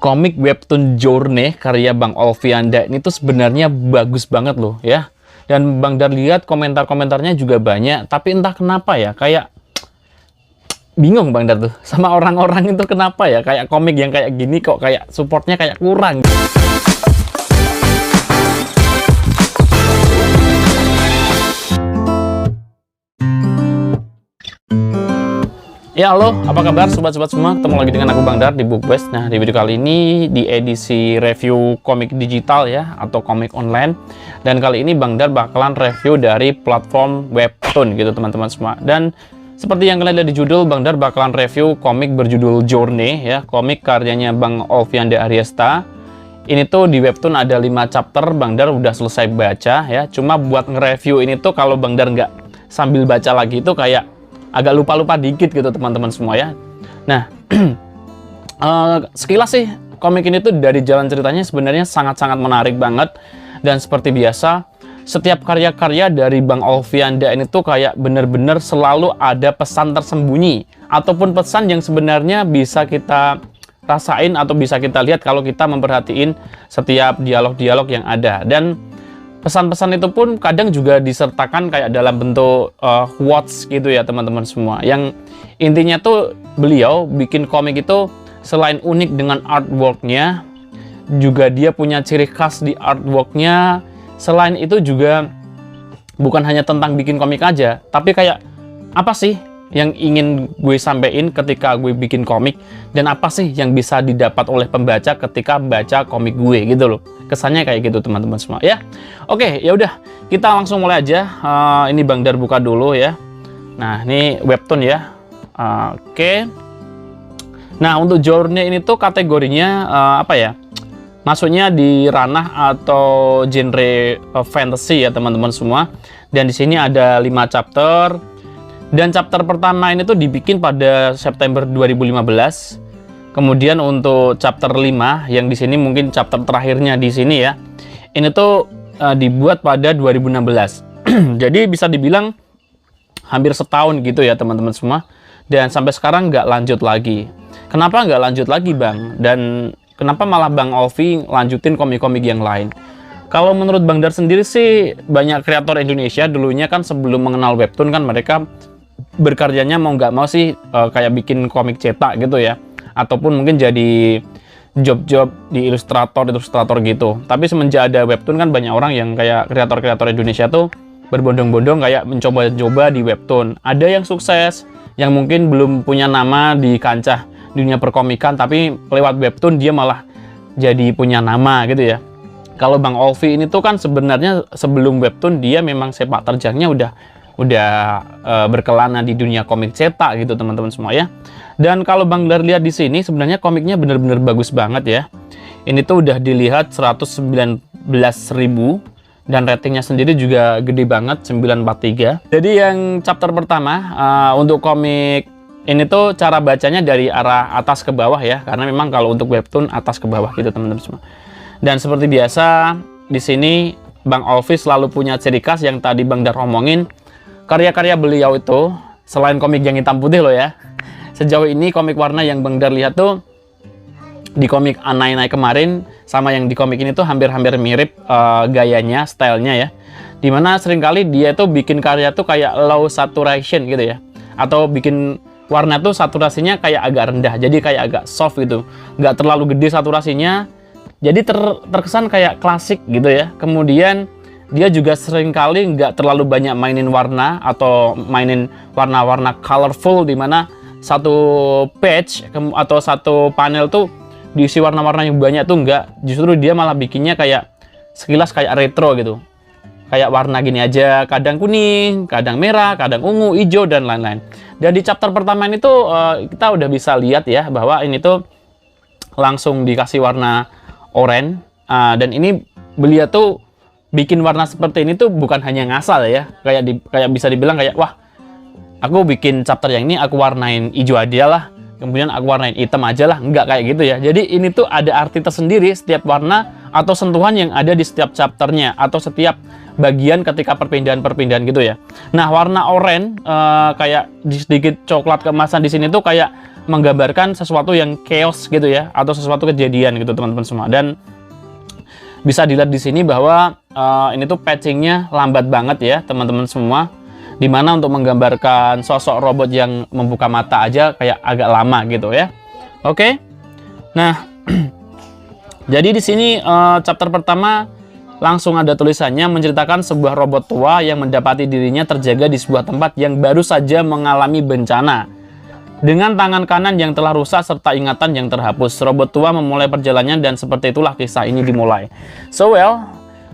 Komik webtoon Journey karya Bang Olvianda ini tuh sebenarnya bagus banget loh ya. Dan Bang Dar lihat komentar-komentarnya juga banyak, tapi entah kenapa ya, kayak bingung Bang Dar tuh sama orang-orang itu kenapa ya, kayak komik yang kayak gini kok kayak supportnya kayak kurang. Ya halo, apa kabar sobat-sobat semua? Ketemu lagi dengan aku Bang Dar di BookBest. Nah, di video kali ini di edisi review komik digital ya, atau komik online. Dan kali ini Bang Dar bakalan review dari platform webtoon gitu teman-teman semua. Dan seperti yang kalian lihat di judul, Bang Dar bakalan review komik berjudul Journey ya, komik karyanya Bang Olvianda Aryesta. Ini tuh di webtoon ada 5 chapter, Bang Dar udah selesai baca ya. Cuma buat nge-review ini tuh kalau Bang Dar nggak sambil baca lagi itu kayak agak lupa-lupa dikit gitu teman-teman semua ya. Nah, sekilas sih komik ini tuh dari jalan ceritanya sebenarnya sangat-sangat menarik banget. Dan seperti biasa, setiap karya-karya dari Bang Olvianda ini tuh kayak bener-bener selalu ada pesan tersembunyi. Ataupun pesan yang sebenarnya bisa kita rasain atau bisa kita lihat kalau kita memperhatiin setiap dialog-dialog yang ada. Dan pesan-pesan itu pun kadang juga disertakan kayak dalam bentuk quotes gitu ya teman-teman semua. Yang intinya tuh beliau bikin komik itu selain unik dengan artworknya, juga dia punya ciri khas di artworknya. Selain itu juga bukan hanya tentang bikin komik aja, tapi kayak apa sih yang ingin gue sampein ketika gue bikin komik, dan apa sih yang bisa didapat oleh pembaca ketika baca komik gue gitu loh. Kesannya kayak gitu teman-teman semua ya. Oke, ya udah kita langsung mulai aja. Ini Bang Dar buka dulu ya. Nah, ini webtoon ya. Oke. Nah, untuk Journey ini tuh kategorinya apa ya? Masuknya di ranah atau genre fantasy ya teman-teman semua. Dan di sini ada 5 chapter. Dan chapter pertama ini tuh dibikin pada September 2015. Kemudian untuk chapter 5 yang di sini mungkin chapter terakhirnya di sini ya. Ini tuh dibuat pada 2016. Jadi bisa dibilang hampir setahun gitu ya teman-teman semua. Dan sampai sekarang nggak lanjut lagi. Kenapa nggak lanjut lagi Bang? Dan kenapa malah Bang Olvi lanjutin komik-komik yang lain? Kalau menurut Bang Dar sendiri sih, banyak kreator Indonesia dulunya kan sebelum mengenal webtoon kan mereka berkaryanya mau nggak mau sih kayak bikin komik cetak gitu ya, ataupun mungkin jadi job-job di ilustrator gitu. Tapi semenjak ada webtoon kan banyak orang yang kayak kreator-kreator Indonesia tuh berbondong-bondong kayak mencoba-coba di webtoon. Ada yang sukses, yang mungkin belum punya nama di kancah dunia perkomikan, tapi lewat webtoon dia malah jadi punya nama gitu ya. Kalau Bang Olvi ini tuh kan sebenarnya sebelum webtoon dia memang sepak terjangnya udah berkelana di dunia komik cetak gitu teman-teman semua ya. Dan kalau Bang Dar lihat di sini sebenarnya komiknya bener-bener bagus banget ya. Ini tuh udah dilihat 119.000 dan ratingnya sendiri juga gede banget, 943. Jadi yang chapter pertama untuk komik ini tuh cara bacanya dari arah atas ke bawah ya, karena memang kalau untuk webtoon atas ke bawah gitu teman-teman semua. Dan seperti biasa di sini Bang Olvi selalu punya ciri khas yang tadi Bang Dar omongin. Karya-karya beliau itu selain komik yang hitam putih loh ya, sejauh ini komik warna yang Bang Dar lihat tuh di komik Anai kemarin sama yang di komik ini tuh hampir-hampir mirip gayanya, stylenya ya. Dimana seringkali dia tuh bikin karya tuh kayak low saturation gitu ya, atau bikin warna tuh saturasinya kayak agak rendah, jadi kayak agak soft gitu, nggak terlalu gede saturasinya, jadi terkesan kayak klasik gitu ya. Kemudian dia juga seringkali nggak terlalu banyak mainin warna atau mainin warna-warna colorful, dimana satu page atau satu panel tuh diisi warna-warna yang banyak tuh nggak. Justru dia malah bikinnya kayak sekilas kayak retro gitu. Kayak warna gini aja, kadang kuning, kadang merah, kadang ungu, hijau, dan lain-lain. Dan di chapter pertama ini tuh kita udah bisa lihat ya bahwa ini tuh langsung dikasih warna oranye. Dan ini beliau tuh bikin warna seperti ini tuh bukan hanya ngasal ya, kayak bisa dibilang kayak wah, aku bikin chapter yang ini aku warnain hijau aja lah, kemudian aku warnain hitam aja lah, nggak kayak gitu ya. Jadi ini tuh ada arti tersendiri setiap warna atau sentuhan yang ada di setiap chapternya atau setiap bagian ketika perpindahan-perpindahan gitu ya. Nah, warna oranye kayak di sedikit coklat keemasan di sini tuh kayak menggambarkan sesuatu yang chaos gitu ya, atau sesuatu kejadian gitu teman-teman semua. Dan bisa dilihat di sini bahwa ini tuh patchingnya lambat banget ya teman-teman semua, dimana untuk menggambarkan sosok robot yang membuka mata aja kayak agak lama gitu ya. Oke, nah jadi di sini chapter pertama langsung ada tulisannya menceritakan sebuah robot tua yang mendapati dirinya terjaga di sebuah tempat yang baru saja mengalami bencana. Dengan tangan kanan yang telah rusak serta ingatan yang terhapus, robot tua memulai perjalanannya dan seperti itulah kisah ini dimulai. So well,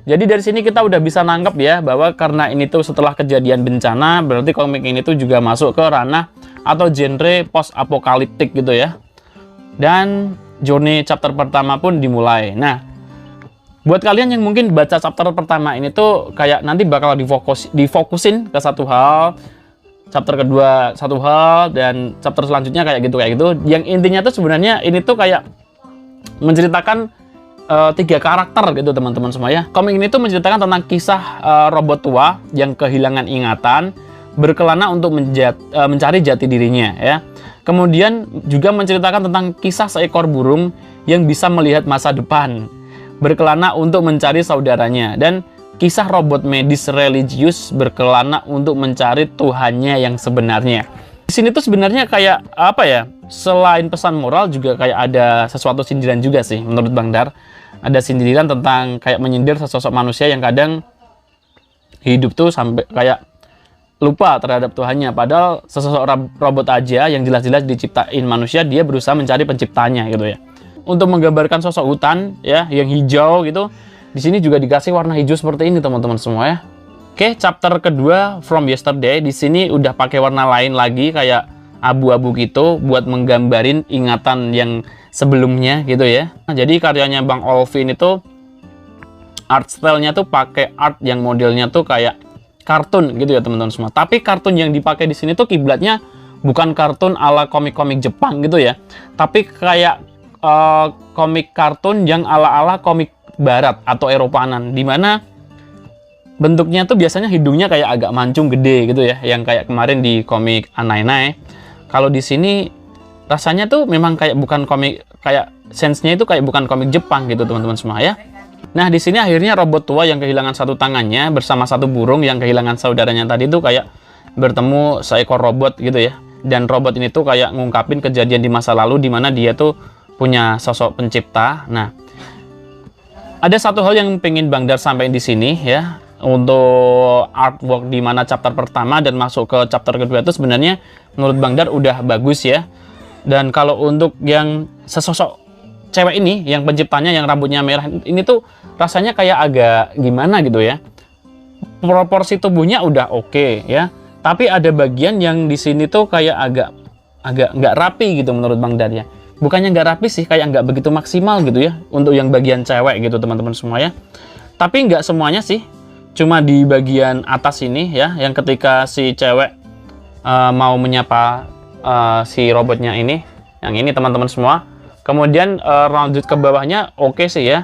jadi dari sini kita udah bisa nangkep ya bahwa karena ini tuh setelah kejadian bencana, berarti komik ini tuh juga masuk ke ranah atau genre post apokaliptik gitu ya. Dan journey chapter pertama pun dimulai. Nah, buat kalian yang mungkin baca chapter pertama ini tuh kayak nanti bakal difokusin ke satu hal, chapter kedua satu hal, dan chapter selanjutnya kayak gitu. Yang intinya tuh sebenarnya ini tuh kayak menceritakan 3 karakter gitu teman-teman semua ya. Komik ini tuh menceritakan tentang kisah robot tua yang kehilangan ingatan, berkelana untuk mencari jati dirinya ya. Kemudian juga menceritakan tentang kisah seekor burung yang bisa melihat masa depan, berkelana untuk mencari saudaranya, dan kisah robot medis religius berkelana untuk mencari Tuhannya yang sebenarnya. Di sini tuh sebenarnya kayak apa ya? Selain pesan moral juga kayak ada sesuatu sindiran juga sih menurut Bang Dar. Ada sindiran tentang kayak menyindir sesosok manusia yang kadang hidup tuh sampai kayak lupa terhadap Tuhannya. Padahal sesosok robot aja yang jelas-jelas diciptain manusia, dia berusaha mencari penciptanya gitu ya. Untuk menggambarkan sosok hutan ya yang hijau gitu, di sini juga dikasih warna hijau seperti ini teman-teman semua ya. Oke, chapter kedua From Yesterday di sini udah pakai warna lain lagi kayak abu-abu gitu buat menggambarin ingatan yang sebelumnya gitu ya. Nah, jadi karyanya Bang Olvin itu art style-nya tuh pakai art yang modelnya tuh kayak kartun gitu ya teman-teman semua. Tapi kartun yang dipakai di sini tuh kiblatnya bukan kartun ala komik-komik Jepang gitu ya. Tapi kayak komik kartun yang ala-ala komik barat atau Eropaanan, dimana bentuknya tuh biasanya hidungnya kayak agak mancung gede gitu ya, yang kayak kemarin di komik Anainai. Kalau di sini rasanya tuh memang kayak bukan komik, kayak sense-nya itu kayak bukan komik Jepang gitu teman-teman semua ya. Nah di sini akhirnya robot tua yang kehilangan satu tangannya bersama satu burung yang kehilangan saudaranya tadi tuh kayak bertemu seekor robot gitu ya. Dan robot ini tuh kayak ngungkapin kejadian di masa lalu di mana dia tuh punya sosok pencipta. Nah, ada satu hal yang pengen Bang Dar sampaikan di sini ya, untuk artwork di mana chapter pertama dan masuk ke chapter kedua itu sebenarnya menurut Bang Dar udah bagus ya. Dan kalau untuk yang sesosok cewek ini, yang penciptanya yang rambutnya merah ini tuh rasanya kayak agak gimana gitu ya. Proporsi tubuhnya udah oke ya, tapi ada bagian yang di sini tuh kayak agak nggak rapi gitu menurut Bang Dar ya. Bukannya nggak rapi sih, kayak nggak begitu maksimal gitu ya untuk yang bagian cewek gitu teman-teman semua ya. Tapi nggak semuanya sih, cuma di bagian atas ini ya, yang ketika si cewek mau menyapa si robotnya ini, yang ini teman-teman semua. Kemudian lanjut ke bawahnya oke sih ya.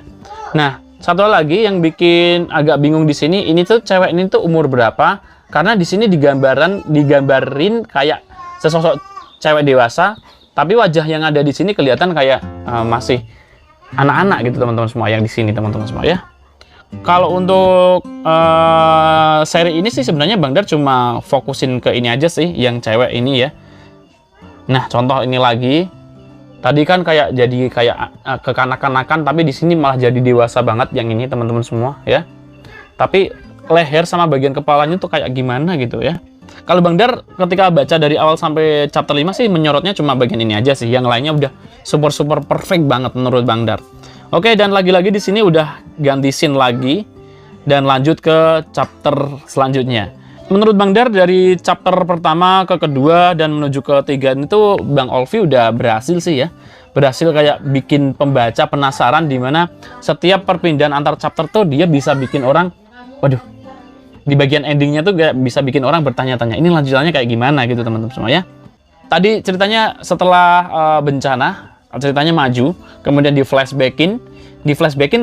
Nah, satu lagi yang bikin agak bingung di sini, ini tuh cewek ini tuh umur berapa? Karena di sini digambarin kayak sesosok cewek dewasa, tapi wajah yang ada di sini kelihatan kayak masih anak-anak gitu teman-teman semua yang di sini teman-teman semua ya. Kalau untuk seri ini sih sebenarnya Bang Dar cuma fokusin ke ini aja sih, yang cewek ini ya. Nah, contoh ini lagi. Tadi kan kayak jadi kayak kekanak-kanakan, tapi di sini malah jadi dewasa banget yang ini teman-teman semua ya. Tapi leher sama bagian kepalanya tuh kayak gimana gitu ya. Kalau Bang Dar ketika baca dari awal sampai chapter 5 sih menyorotnya cuma bagian ini aja sih. Yang lainnya udah super perfect banget menurut Bang Dar. Oke, dan lagi-lagi di sini udah ganti scene lagi dan lanjut ke chapter selanjutnya. Menurut Bang Dar dari chapter pertama ke kedua dan menuju ke tiga itu Bang Olvi udah berhasil sih ya. Berhasil kayak bikin pembaca penasaran, dimana setiap perpindahan antar chapter tuh dia bisa bikin orang, waduh, di bagian endingnya tuh kayak bisa bikin orang bertanya-tanya ini lanjutannya kayak gimana gitu teman-teman semua ya. Tadi ceritanya setelah bencana, ceritanya maju, kemudian di flashbackin,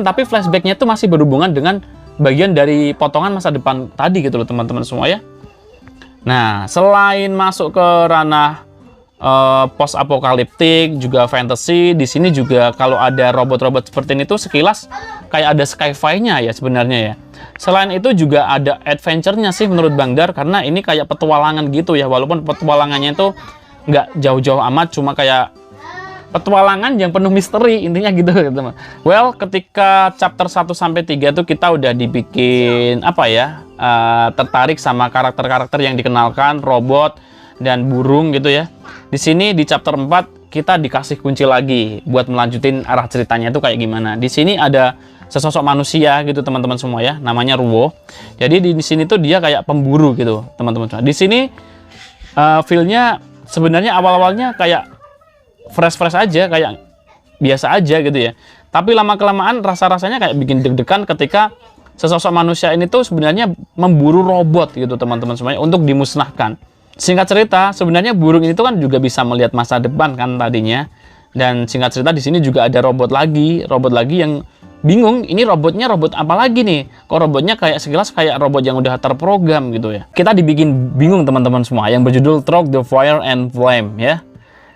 tapi flashbacknya tuh masih berhubungan dengan bagian dari potongan masa depan tadi gitu loh teman-teman semua ya. Nah, selain masuk ke ranah post apokaliptik, juga fantasy. Di sini juga kalau ada robot-robot seperti ini tuh sekilas kayak ada sci-fi-nya ya sebenarnya ya. Selain itu juga ada adventure-nya sih menurut Bang Dar, karena ini kayak petualangan gitu ya, walaupun petualangannya itu nggak jauh-jauh amat, cuma kayak petualangan yang penuh misteri, intinya gitu teman. Well, ketika chapter 1 sampai 3 tuh kita udah dibikin apa ya, tertarik sama karakter-karakter yang dikenalkan, robot dan burung gitu ya. Di sini di chapter 4 kita dikasih kunci lagi buat melanjutin arah ceritanya itu kayak gimana. Di sini ada sesosok manusia gitu teman-teman semua ya, namanya Ruo. Jadi di sini tuh dia kayak pemburu gitu teman-teman semua. Di sini feel-nya sebenarnya awal-awalnya kayak fresh aja, kayak biasa aja gitu ya. Tapi lama-kelamaan rasa-rasanya kayak bikin deg-degan ketika sesosok manusia ini tuh sebenarnya memburu robot gitu teman-teman semuanya untuk dimusnahkan. Singkat cerita, sebenarnya burung ini tuh kan juga bisa melihat masa depan kan tadinya. Dan singkat cerita di sini juga ada robot lagi yang bingung, ini robotnya robot apa lagi nih? Kok robotnya kayak sekilas kayak robot yang udah terprogram gitu ya. Kita dibikin bingung teman-teman semua, yang berjudul Through the Fire and Flame ya.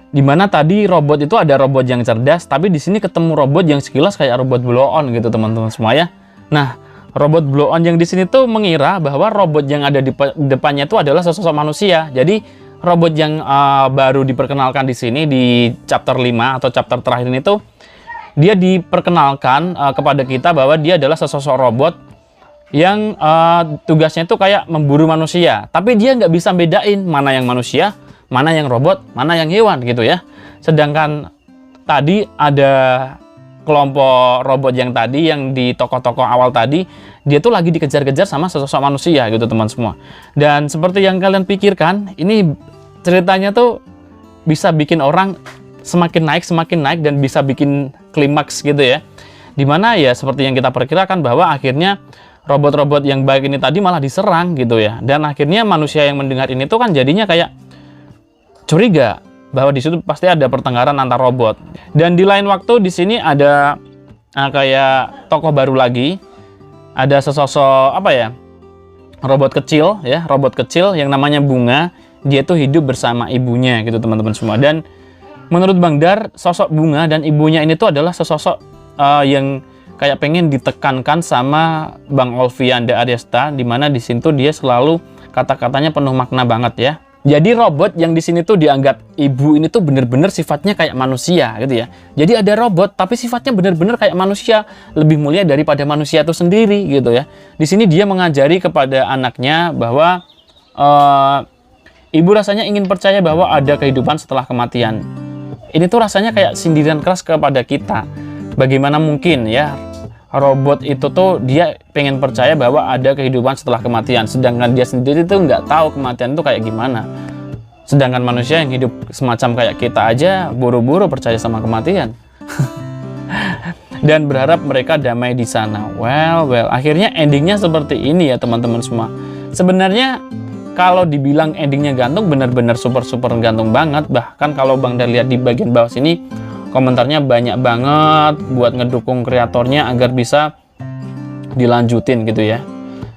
Dimana tadi robot itu ada robot yang cerdas, tapi di sini ketemu robot yang sekilas kayak robot blow-on gitu teman-teman semua ya. Nah, robot blow-on yang di sini tuh mengira bahwa robot yang ada di depannya itu adalah sesosok manusia. Jadi robot yang baru diperkenalkan di sini di chapter 5 atau chapter terakhir ini tuh dia diperkenalkan kepada kita bahwa dia adalah sesosok robot yang tugasnya itu kayak memburu manusia. Tapi dia nggak bisa bedain mana yang manusia, mana yang robot, mana yang hewan gitu ya. Sedangkan tadi ada kelompok robot yang tadi yang di tokoh-tokoh awal tadi, dia tuh lagi dikejar-kejar sama sesosok manusia gitu teman semua. Dan seperti yang kalian pikirkan, ini ceritanya tuh bisa bikin orang semakin naik dan bisa bikin klimaks gitu ya. Dimana ya seperti yang kita perkirakan bahwa akhirnya robot-robot yang baik ini tadi malah diserang gitu ya. Dan akhirnya manusia yang mendengar ini tuh kan jadinya kayak curiga bahwa di situ pasti ada pertengkaran antar robot. Dan di lain waktu di sini ada kayak tokoh baru lagi, ada sesosok apa ya, robot kecil ya, robot kecil yang namanya Bunga. Dia tuh hidup bersama ibunya gitu teman-teman semua. Dan menurut Bang Dar, sosok Bunga dan ibunya ini tuh adalah sesosok yang kayak pengen ditekankan sama Bang Olvian de Arista, dimana di situ dia selalu kata-katanya penuh makna banget ya. Jadi robot yang di sini tuh dianggap ibu ini tuh bener-bener sifatnya kayak manusia gitu ya. Jadi ada robot tapi sifatnya bener-bener kayak manusia, lebih mulia daripada manusia itu sendiri gitu ya. Di sini dia mengajari kepada anaknya bahwa ibu rasanya ingin percaya bahwa ada kehidupan setelah kematian. Ini tuh rasanya kayak sindiran keras kepada kita. Bagaimana mungkin ya robot itu tuh dia pengen percaya bahwa ada kehidupan setelah kematian, sedangkan dia sendiri tuh nggak tahu kematian itu kayak gimana. Sedangkan manusia yang hidup semacam kayak kita aja buru-buru percaya sama kematian dan berharap mereka damai di sana. Well, akhirnya endingnya seperti ini ya teman-teman semua. Sebenarnya kalau dibilang endingnya gantung, benar-benar super gantung banget. Bahkan kalau Bang Dar lihat di bagian bawah sini, komentarnya banyak banget buat ngedukung kreatornya agar bisa dilanjutin gitu ya.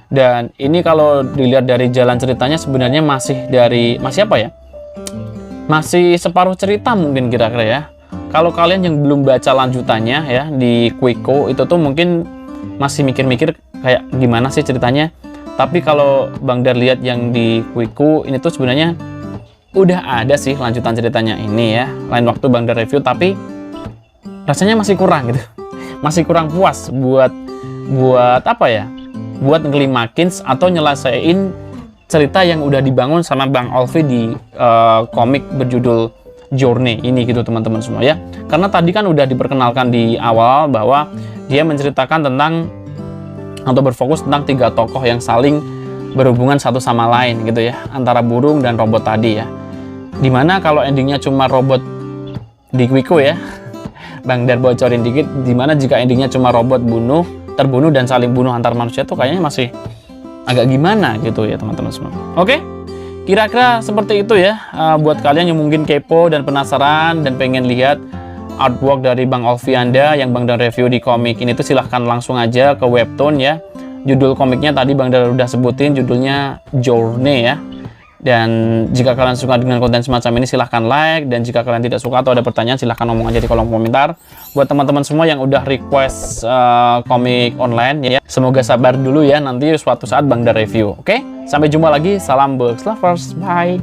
Dan ini kalau dilihat dari jalan ceritanya sebenarnya masih apa ya? Masih separuh cerita mungkin kira-kira ya. Kalau kalian yang belum baca lanjutannya ya di Quiko itu tuh mungkin masih mikir-mikir kayak gimana sih ceritanya. Tapi kalau Bang Dar lihat yang di Quiko ini tuh sebenarnya udah ada sih lanjutan ceritanya ini ya. Lain waktu Bang Dar review, tapi rasanya masih kurang gitu. Masih kurang puas buat apa ya? Buat ngelimakin atau nyelesain cerita yang udah dibangun sama Bang Olvi di komik berjudul Journey ini gitu teman-teman semua ya. Karena tadi kan udah diperkenalkan di awal bahwa dia menceritakan tentang atau berfokus tentang 3 tokoh yang saling berhubungan satu sama lain gitu ya, antara burung dan robot tadi ya. Dimana kalau endingnya cuma robot di Quiko ya, Bang Dar bocorin dikit, dimana jika endingnya cuma robot terbunuh dan saling bunuh antar manusia tuh kayaknya masih agak gimana gitu ya teman-teman semua. Oke, kira-kira seperti itu ya buat kalian yang mungkin kepo dan penasaran dan pengen lihat artwork dari Bang Olvianda yang Bang Dar review di komik ini tuh silahkan langsung aja ke webtoon ya. Judul komiknya tadi Bang Dar udah sebutin, judulnya Journey ya. Dan jika kalian suka dengan konten semacam ini, silahkan like. Dan jika kalian tidak suka atau ada pertanyaan, silahkan ngomong aja di kolom komentar. Buat teman-teman semua yang udah request komik online, ya, semoga sabar dulu ya, nanti suatu saat Bang Da review. Oke? Sampai jumpa lagi, salam Books Lovers, bye!